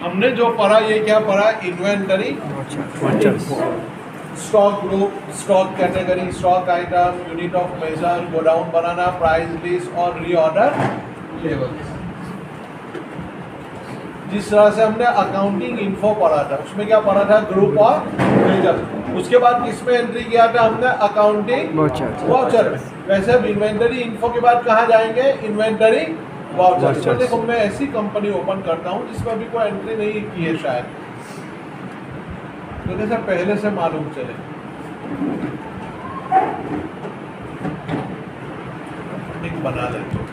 हमने जो पढ़ा ये क्या पढ़ा, inventory, stock group, stock category, stock item, unit of measure, godown बनाना, प्राइस लिस्ट और रीऑर्डर लेवल्स। जिस तरह से हमने अकाउंटिंग इन्फो पढ़ा था उसमें क्या पढ़ा था, ग्रुप और मेजर। उसके बाद किसमें एंट्री किया था हमने, अकाउंटिंग वाउचर में। वैसे अब इन्वेंटरी इन्फो के बाद कहाँ जाएंगे, इन्वेंटरी वाउचर। तो देखो मैं ऐसी कंपनी ओपन करता हूँ जिसमें अभी कोई एंट्री नहीं की है शायद, तो जैसे पहले से मालूम चले। एक बना लेते हो,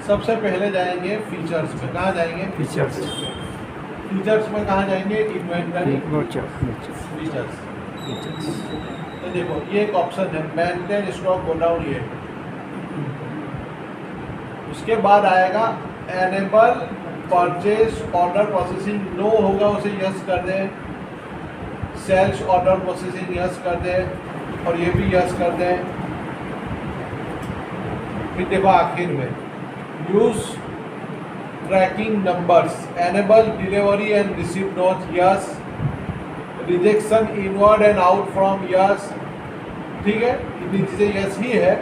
सबसे पहले जाएंगे फीचर्स में। कहाँ जाएंगे, फीचर्स में कहाँ जाएंगे, इन्वेंटरी फीचर्स। तो देखो ये एक ऑप्शन है, मेंटेन स्टॉक गोडाउन, ये। उसके बाद आएगा enable purchase order processing, no होगा उसे यस कर दें। सेल्स ऑर्डर प्रोसेसिंग यस कर दें, और ये भी यस कर दें। फिर देखो आखिर में use tracking numbers, enable delivery and receive note, yes. Rejection inward and out from, yes. ठीक है, इतनी चीजें यस ही है।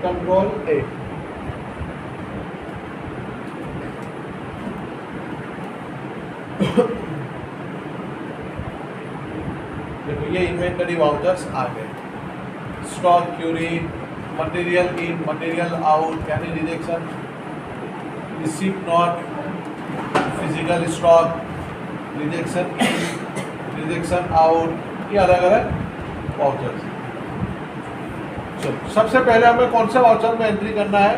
Control A. देखो ये इन्वेंटरी वाउचर्स आ गए। Stock query, material in, material out यानी rejection, receipt note, physical stock, rejection in, rejection out, ये अलग अलग वाउचर्स। चलो सबसे पहले हमें कौन से वाउचर में एंट्री करना है,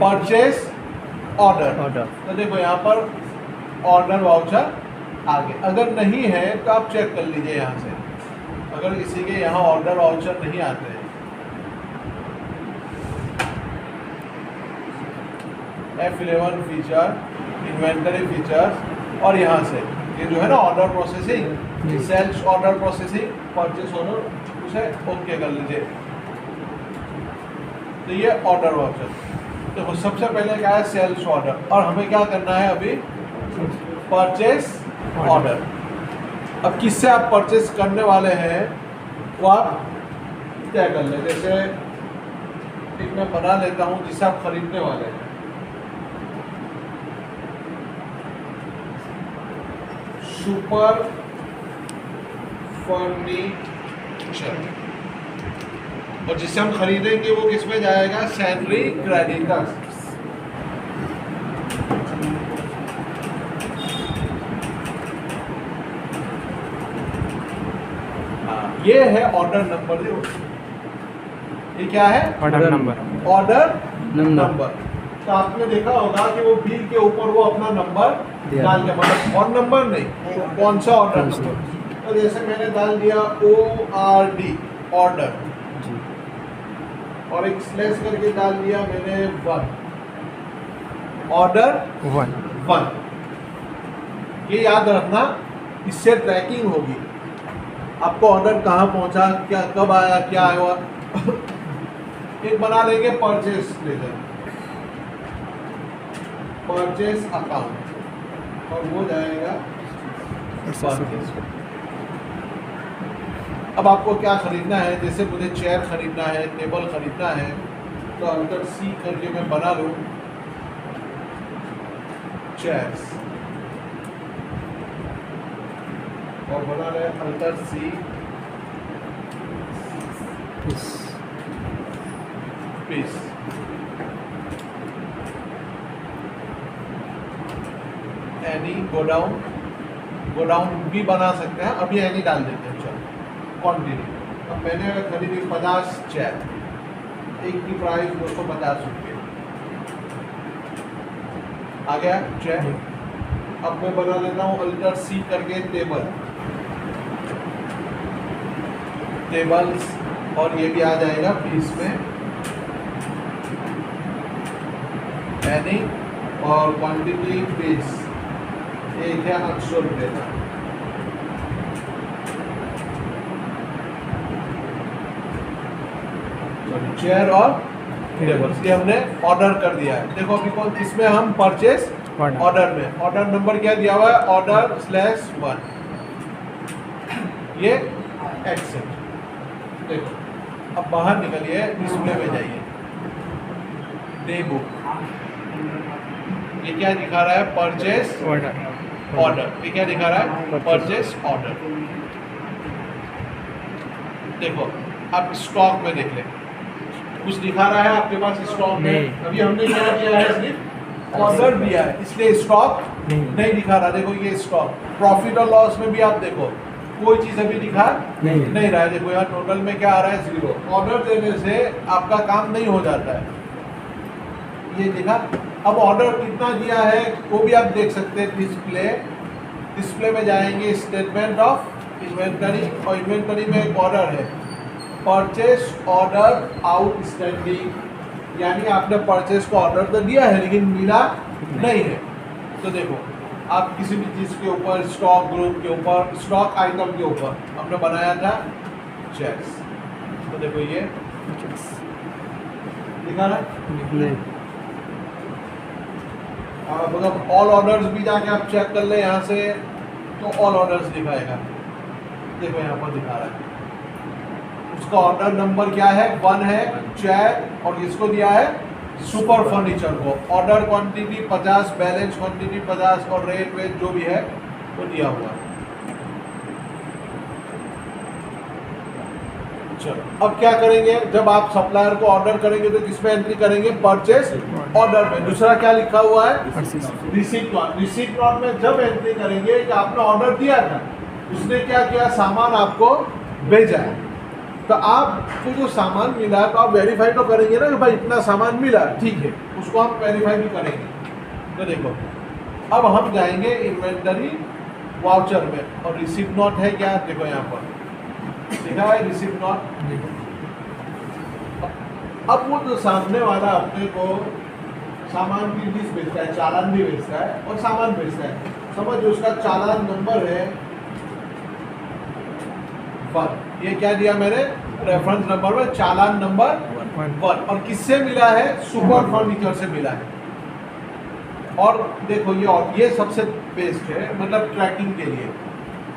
परचेज ऑर्डर। तो देखो यहाँ पर ऑर्डर वाउचर आ गए। अगर नहीं है तो आप चेक कर लीजिए यहाँ से, अगर किसी के यहाँ ऑर्डर वाउचर नहीं आते हैं। F11 फीचर, इन्वेंटरी फीचर्स, और यहाँ से ये जो है ना order processing, sales order processing, purchase order, उसे ओके कर लीजिए। तो ये ऑर्डर वाउचर। तो सबसे पहले क्या है, सेल्स ऑर्डर, और हमें क्या करना है अभी, परचेस ऑर्डर। अब किससे आप परचेस करने वाले हैं वो आप तय कर लें। जैसे एक मैं बना लेता हूँ जिसे आप खरीदने वाले हैं, सुपर फर्नीचर, और जिसे हम खरीदेंगे वो किस में जाएगा, सैलरी क्रेडिटर्स। ये है ऑर्डर नंबर। ये क्या है, ऑर्डर नंबर। Order number. तो आपने देखा होगा कि वो बिल के ऊपर वो अपना नंबर डाल के, मतलब और नंबर नहीं, कौन सा ऑर्डर नंबर। तो जैसे मैंने डाल दिया ORD, ऑर्डर, और एक स्लैश करके डाल दिया मैंने 1, ऑर्डर 1। ये याद रखना, इससे ट्रैकिंग होगी, आपको ऑर्डर कहाँ पहुँचा, क्या कब आया, क्या आया। एक बना लेंगे परचेस लेजर, परचेस अकाउंट, और वो जाएगा परचेस। अब आपको क्या खरीदना है, जैसे मुझे चेयर खरीदना है, टेबल खरीदना है, तो अल्टर C करके मैं बना लूँ चेयर्स, और बना रहे alter C piece. Any godown भी बना सकते हैं, अभी एनी डाल देते हैं। चलो कंटिन्यू। अब मैंने खरीदी 50 चेयर, एक की प्राइस 250 रुपये, आ गया चेयर। अब मैं बना लेता हूँ अल्टर C करके टेबल्स, और ये भी आ जाएगा पीस में, एनी, और क्वांटिटी पीस एक है 800 रुपये का। चेयर और टेबल्स, ये हमने ऑर्डर कर दिया है। देखो अभी कौन इसमें हम परचेस ऑर्डर में ऑर्डर नंबर क्या दिया हुआ है, order/1, ये एक्सेप्ट। देखो अब बाहर निकलिए, डिस्प्ले में जाइए, डे बुक, ये क्या दिखा रहा है, परचेस ऑर्डर। ये क्या दिखा रहा है, परचेस ऑर्डर। देखो आप स्टॉक में देख लें, कुछ दिखा रहा है आपके पास स्टॉक में? अभी हमने क्या किया है, सिर्फ ऑर्डर दिया है, इसलिए स्टॉक नहीं दिखा रहा। देखो ये स्टॉक, प्रॉफिट और लॉस में भी आप देखो कोई चीज अभी दिखा नहीं रहा है। देखो यहाँ टोटल में क्या आ रहा है, 0। ऑर्डर देने से आपका काम नहीं हो जाता है, ये देखा। अब ऑर्डर कितना दिया है वो भी आप देख सकते हैं, डिस्प्ले में जाएंगे, स्टेटमेंट ऑफ इन्वेंटरी, और इन्वेंटरी में एक ऑर्डर है, परचेस ऑर्डर आउटस्टैंडिंग, यानी आपने परचेस का ऑर्डर तो दिया है लेकिन मिला नहीं है। तो देखो आप किसी भी चीज़ के ऊपर, स्टॉक ग्रुप के ऊपर, स्टॉक आइटम के ऊपर हमने बनाया था चेक्स, तो देखो ये दिखा रहा है। मतलब ऑल ऑर्डर्स भी जाके आप चेक कर ले यहाँ से, तो ऑल ऑर्डर्स दिखाएगा। देखो यहाँ पर दिखा रहा है, उसका ऑर्डर नंबर क्या है, 1 है, चेयर, और इसको दिया है सुपर फर्नीचर को। ऑर्डर क्वांटिटी 50, बैलेंस क्वांटिटी 50, और रेट वेट जो भी है वो दिया हुआ है। चलो अब क्या करेंगे, जब आप सप्लायर को ऑर्डर करेंगे तो किसमें एंट्री करेंगे, परचेस ऑर्डर में। दूसरा क्या लिखा हुआ है, रिसीप्ट नोट। रिसीप्ट नोट में जब एंट्री करेंगे कि आपने ऑर्डर दिया था, उसने क्या किया, सामान आपको भेजा है, तो आपको जो सामान मिला तो आप वेरीफाई तो करेंगे ना कि भाई इतना सामान मिला, ठीक है, उसको हम वेरीफाई भी करेंगे। तो देखो अब हम जाएंगे इन्वेंटरी वाउचर में, और रिसीप्ट नोट है क्या, देखो यहाँ पर लिखा है रिसीप्ट नोट। अब वो जो सामने वाला अपने को सामान की चीज बेचता है, चालान भी बेचता है और सामान बेचता है, समझ उसका चालान नंबर है 1। ये क्या दिया मैंने, रेफरेंस नंबर में चालान नंबर 1, और किससे मिला है, सुपर फर्नीचर से मिला है। और देखो ये सबसे बेस्ट है, मतलब ट्रैकिंग के लिए।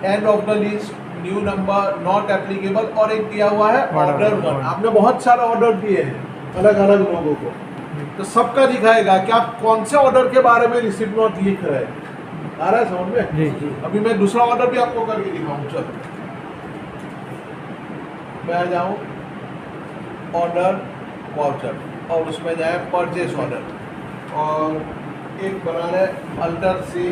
And of the list, new number, not applicable, और एक दिया हुआ है ऑर्डर 1। आपने बहुत सारे ऑर्डर दिए हैं अलग अलग लोगों को, तो सबका दिखाएगा कि आप कौन से ऑर्डर के बारे में रिसीप्ट नोट लिख रहे हैं। आ रहा है समझ में? अभी मैं दूसरा ऑर्डर भी आपको करके दिखाऊं। चलो मैं आ जाऊँ ऑर्डर वाउचर, और उसमें जाए परचेस ऑर्डर, और एक बना रहे अल्टर सी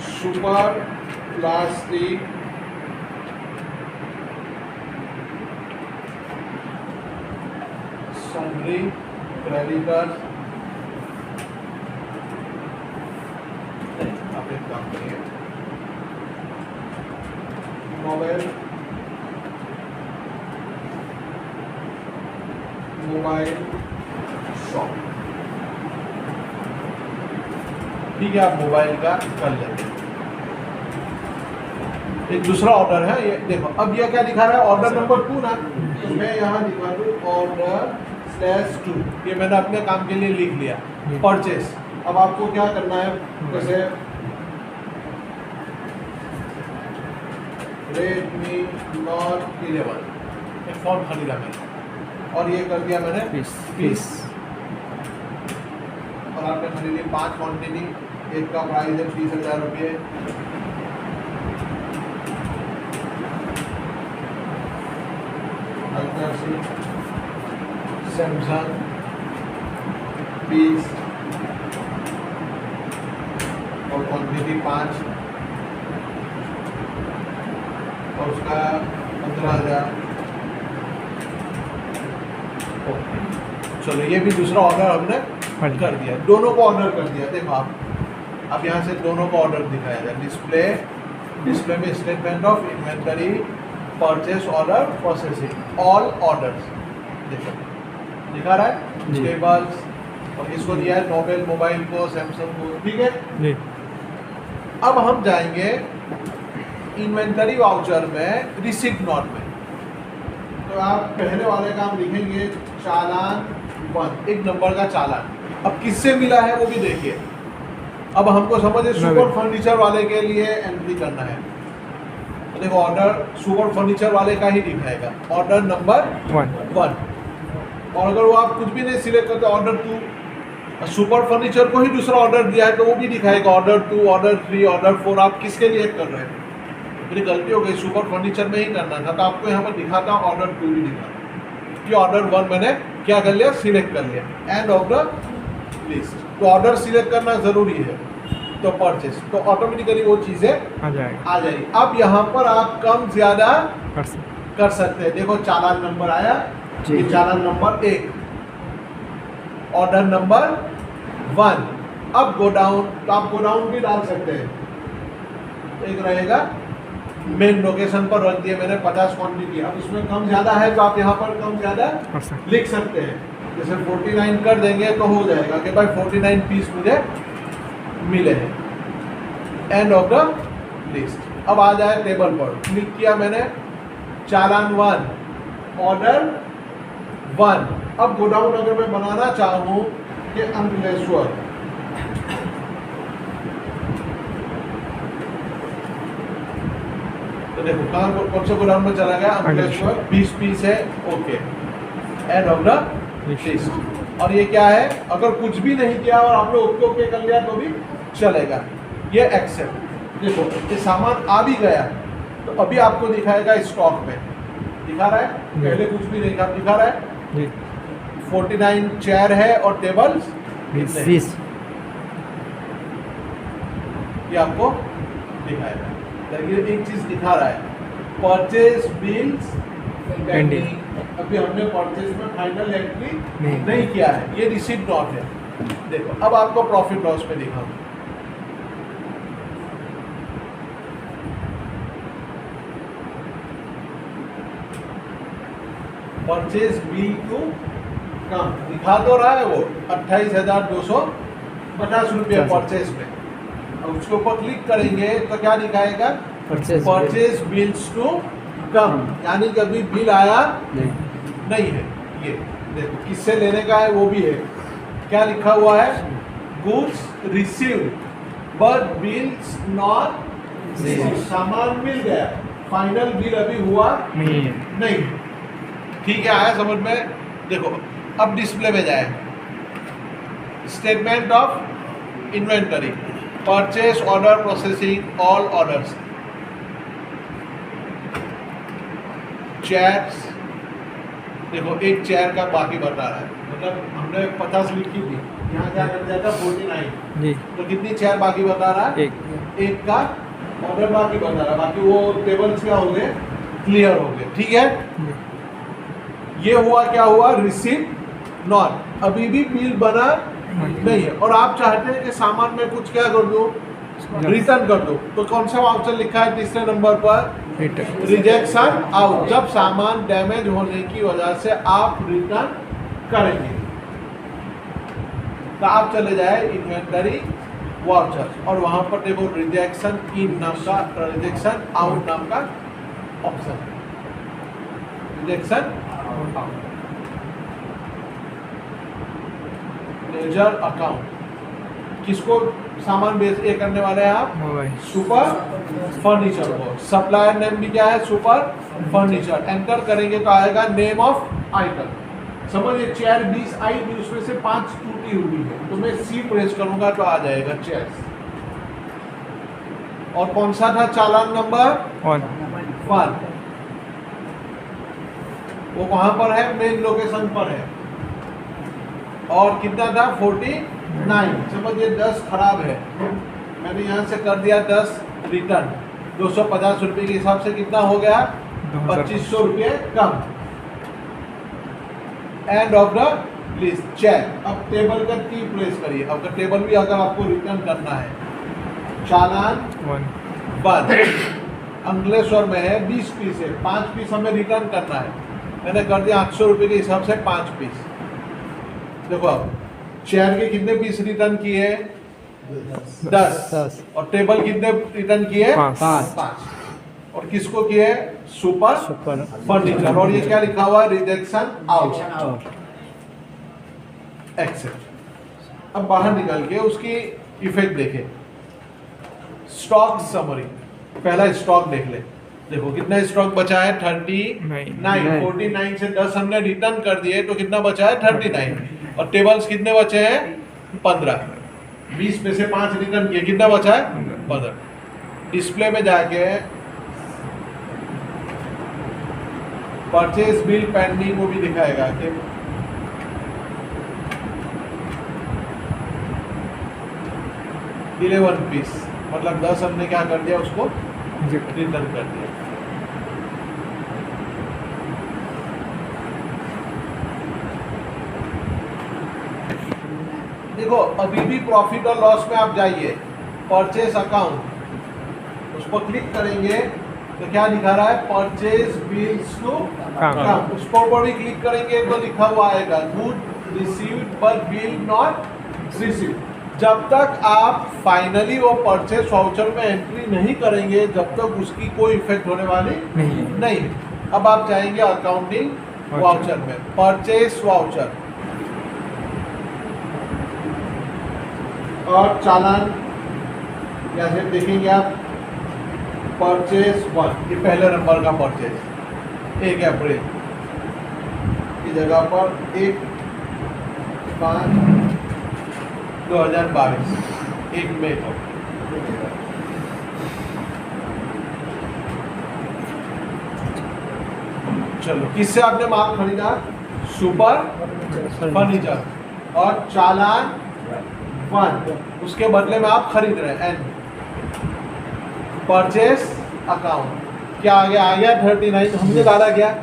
सुपर प्लास्टिक सन्ड्री क्रेडिटर्स। आप एक काम करिए, मोबाइल शॉप, ठीक है, आप मोबाइल का कर लेंगे। एक दूसरा ऑर्डर है ये, देखो अब ये क्या दिखा रहा है, ऑर्डर नंबर 2 ना, तो मैं यहाँ दिखा दूँ order/2, ये मैंने अपने काम के लिए लिख लिया, परचेस। अब आपको क्या करना है, जैसे Redmi Note 11 एक फ़ोन खरीदा मैंने, और ये कर दिया मैंने पीस, और आपने खरीदी 5 क्वांटिटी, एक का प्राइस है 30,000 रुपये। सैमसंग पीस, और क्वांटिटी 5, और उसका 15,000। चलो ये भी दूसरा ऑर्डर हमने कर दिया, दोनों को ऑर्डर कर दिया। देखो आप अब यहाँ से दोनों को ऑर्डर दिखाया जाए, डिस्प्ले में statement of inventory, purchase order, processing, all orders. देखो दिखा रहा है टेबल्स, और इसको दिया है नोबेल मोबाइल को, सैमसंग को, ठीक है। अब हम जाएंगे इन्वेंटरी वाउचर में, रिसीप्ट नोट में। तो आप पहले वाले का हम लिखेंगे चालान 1, एक नंबर का चालान। अब किससे मिला है वो भी देखिए। अब हमको समझिए सुपर फर्नीचर वाले के लिए एंट्री करना है। तो देखो ऑर्डर सुपर फर्नीचर वाले का ही दिखाएगा, ऑर्डर नंबर 1। और अगर वो आप कुछ भी नहीं सिलेक्ट करते, ऑर्डर 2, सुपर फर्नीचर को ही दूसरा ऑर्डर दिया है तो वो भी दिखाएगा ऑर्डर 2, ऑर्डर 3, ऑर्डर 4। आप किसके लिए कर रहे हैं? मेरी गलती हो गई, सुपर फर्नीचर में ही करना था, तो आपको यहाँ पर दिखाता हूँ ऑर्डर 2 भी दिखा कि ऑर्डर 1 मैंने क्या कर लिया, सिलेक्ट कर लिया। And of the list. तो ऑर्डर सिलेक्ट करना जरूरी है। तो परचेस, तो ऑटोमेटिकली वो चीजें आ जाएगी। अब यहाँ पर आप कम ज्यादा कर सकते हैं। देखो चालान नंबर आया, ये चालान नंबर 1, ऑर्डर नंबर 1। अब गोडाउन, तो आप गोडाउन भी डाल सकते हैं। एक रहेगा मेन लोकेशन पर रख दिए मैंने 50 क्वांटिटी। अब इसमें कम ज्यादा है तो आप यहाँ पर कम ज्यादा लिख सकते हैं। जैसे 49 कर देंगे तो हो जाएगा कि भाई 49 पीस मुझे मिले हैं। And of the list. अब आ जाए टेबल पर, क्लिक किया मैंने, चालान 1, ऑर्डर 1। अब गोडाउन अगर मैं बनाना चाहूँ कि अंकलेश्वर, तो देखो कहाँ कौन से गोडाउन में चला गया, अंकलेश्वर, 20 पीस है, okay. And of the list. और ये क्या है, अगर कुछ भी नहीं किया और आप लोग ओके ओके कर लिया तो भी चलेगा। ये एक्सेप्ट। देखो ये सामान आ भी गया तो अभी आपको दिखाएगा स्टॉक में, दिखा रहा है, पहले कुछ भी नहीं दिखा रहा है। 49 चेयर है और टेबल 20, ये आपको दिखाएगा। देखिए एक चीज दिखा रहा है, परचेज बिल्स पेंडिंग। अभी हमने परचेज में फाइनल एंट्री नहीं किया है, ये रिसीट नॉट है। देखो अब आपको प्रॉफिट लॉस में दिखाऊं। परचेज बिल टू कम दिखा तो रहा है वो 28,250 रुपये परचेज में। अब उसके ऊपर क्लिक करेंगे तो क्या दिखाएगा, परचेज बिल्स टू कम, यानी कि अभी बिल आया नहीं है। ये देखो किससे लेने का है वो भी है, क्या लिखा हुआ है, goods received but bills not received. सामान मिल गया, फाइनल बिल अभी हुआ नहीं। ठीक है, आया समझ में। देखो अब डिस्प्ले में जाए, statement of inventory, purchase order processing all orders, chairs. देखो एक चेयर का बाकी बता रहा है, मतलब हमने 50 लिखी थी, यहाँ क्या कर दिया था 49, तो कितनी चेयर बाकी बता रहा है, एक का ऑर्डर बाकी बता रहा है। बाकी वो टेबल्स क्या हो गए, क्लियर हो गए। ठीक है, ये हुआ, क्या हुआ, रिसीव नॉट, अभी भी बिल बना नहीं है। और आप चाहते हैं कि सामान में कुछ क्या कर दो, रिटर्न कर दो, तो कौन सा ऑप्शन लिखा है तीसरे नंबर पर, रिजेक्शन आउट। जब सामान डैमेज होने की वजह से आप रिटर्न करेंगे तो आप चले जाए इन्वेंटरी वाउचर और वहां पर देखो रिजेक्शन इन नाम का, रिजेक्शन आउट नाम का ऑप्शन, रिजेक्शन लेजर अकाउंट। किसको सामान बेच ए करने वाले हैं आप, सुपर फर्नीचर को। सप्लायर नेम भी क्या है, सुपर फर्नीचर। एंटर करेंगे तो आएगा नेम ऑफ आइटम। समझिए चेयर 20 आई थी, उसमें से 5 टूटी हुई है, तो मैं सी प्रेस करूंगा तो आ जाएगा चेयर्स। और कौन सा था चालान नंबर 1, वो वहां पर है, मेन लोकेशन पर है। और कितना था 49। समझिए 10 खराब है, मैंने यहाँ से कर दिया 10 रिटर्न। 250 रुपये के हिसाब से कितना हो गया, 2500 रुपये कम। End of the list, check. अब टेबल का की प्लेस करिए। अब टेबल भी अगर आपको रिटर्न करना है, चालान 1 अंकलेश्वर में है, 20 पीस है, 5 पीस हमें रिटर्न करना है। मैंने कर दिया 800 रुपये के हिसाब से 5 पीस। देखो अब चेयर के कितने पीस रिटर्न किए, 10। और टेबल कितने रिटर्न किए, 5। और और किसको किए? Super furniture. और ये क्या लिखा हुआ है? Rejection out. एक्सेप्ट। अब बाहर निकल के उसकी इफेक्ट देखें। स्टॉक समरी, पहला स्टॉक देख ले। देखो कितना स्टॉक बचा है? 39। 49 से 10 हमने रिटर्न कर दिए तो कितना बचा है? 39। और टेबल्स कितने बचे हैं? 15। 20 में से 5 रिटर्न किए, कितना बचा है? 15। डिस्प्ले में जाके परचेज बिल पेंडिंग वो भी दिखाएगा कि 11 पीस, मतलब 10 हमने क्या कर दिया? उसको रिटर्न कर दिया। देखो अभी भी प्रॉफिट और लॉस में आप जाइए, परचेज अकाउंट, उस पर क्लिक करेंगे तो क्या दिखा रहा है? Purchase bills to come. उस पर भी क्लिक करेंगे तो लिखा हुआ आएगा good received but bill not received. जब तक आप फाइनली वो परचेज वाउचर में एंट्री नहीं करेंगे, जब तक उसकी कोई इफेक्ट होने वाली नहीं। अब आप जाएंगे अकाउंटिंग वाउचर में, परचेज वाउचर और चालान, जैसे देखेंगे आप परचेज 1, ये पहले नंबर का परचेज 1 अप्रैल की जगह पर 1/5/2022, 1 मई को। चलो किससे आपने माल खरीदा? Super furniture. और चालान 1, उसके बदले में आप खरीद रहे हैं। एंड परचेस अकाउंट क्या आ गया? 39 हमने डाला क्या?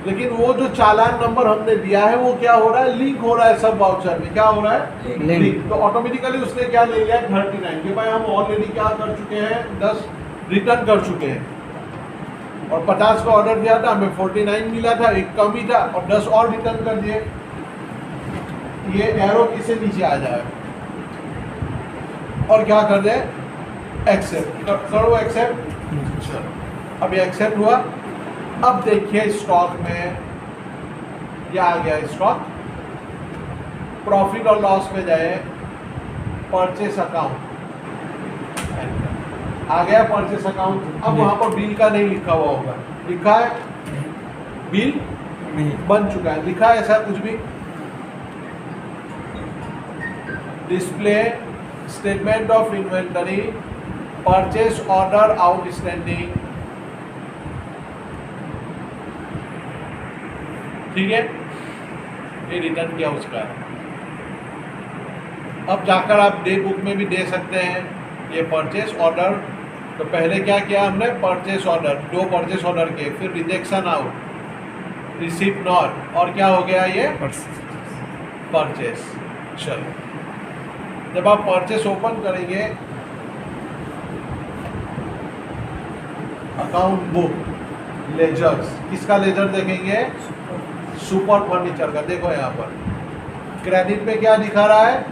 लेकिन वो जो चालान नंबर हमने दिया है वो क्या हो रहा है? लिंक हो रहा है सब वाउचर में। क्या हो रहा है? लिंक। तो ऑटोमेटिकली उसने क्या ले लिया? 39 के भाई हम ऑलरेडी क्या कर चुके हैं? 10 रिटर्न कर चुके हैं और 50 का ऑर्डर दिया था, हमें 49 मिला था, एक कम ही था और 10 और रिटर्न कर दिए। ये एरो किसे नीचे आ जाए और क्या कर दे? एक्सेप्ट करो। एक्सेप्ट। अब ये एक्सेप्ट हुआ। अब देखिए स्टॉक में क्या आ गया? स्टॉक। प्रॉफिट और लॉस में जाए, परचेस अकाउंट आ गया। Purchase account. अब वहां पर बिल का नहीं लिखा हुआ होगा, लिखा है बिल बन चुका है, लिखा है ऐसा कुछ भी? Display statement of inventory, purchase order outstanding, ठीक है, ये रिटर्न किया उसका। अब जाकर आप डे बुक में भी दे सकते हैं ये परचेस ऑर्डर। तो पहले क्या किया हमने? परचेस ऑर्डर, 2 परचेस ऑर्डर किए, फिर रिजेक्शन आउट, रिसीप्ट नॉट, और क्या हो गया? ये परचेस। चलो जब आप परचेस ओपन करेंगे, अकाउंट बुक, लेजर्स, किसका लेजर देखेंगे? सुपर फर्नीचर का। देखो यहाँ पर क्रेडिट पे क्या दिखा रहा है?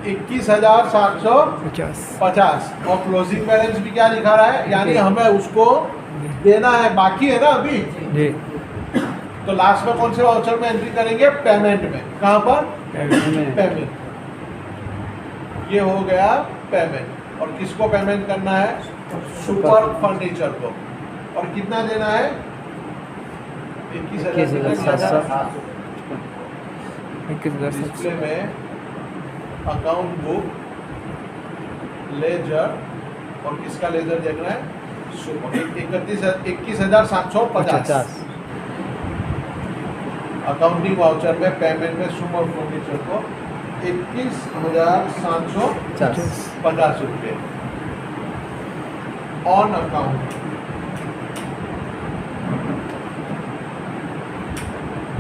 21,750 और क्लोजिंग बैलेंस भी क्या दिखा रहा है? यानी हमें उसको देना है, बाकी है ना अभी। तो लास्ट में कौन से वाउचर में एंट्री करेंगे? पेमेंट में। कहाँ पर? पेमेंट। ये हो गया पेमेंट। और किसको पेमेंट करना है? सुपर फर्नीचर को। और कितना देना है? 21,700। डिस्प्ले में अकाउंट बुक, लेजर, और किसका लेजर देखना है? सुपर। 21,750 अकाउंटिंग वाउचर में पेमेंट में सुपर फर्नीचर को 21,750 रुपये ऑन अकाउंट।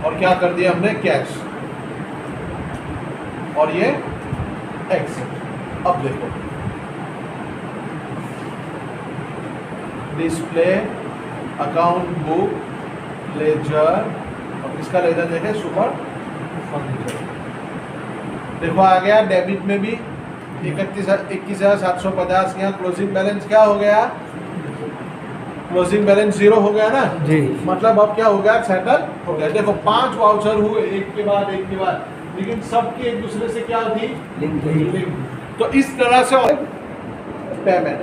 और क्या कर दिया हमने? कैश। और ये एक्सेप्ट। अब देखो डिस्प्ले अकाउंट बुक, लेजर, और किसका लेजर देखे? Super furniture. देखो आ गया डेबिट में भी 21,750। यहाँ क्लोजिंग बैलेंस क्या हो गया? क्लोजिंग बैलेंस 0 हो गया ना जी। मतलब अब क्या हो गया सेटल हो गया। देखो 5 वाउचर हुए एक के बाद लेकिन सबकी एक दूसरे से क्या थी लिंक लिंक। तो इस तरह से पेमेंट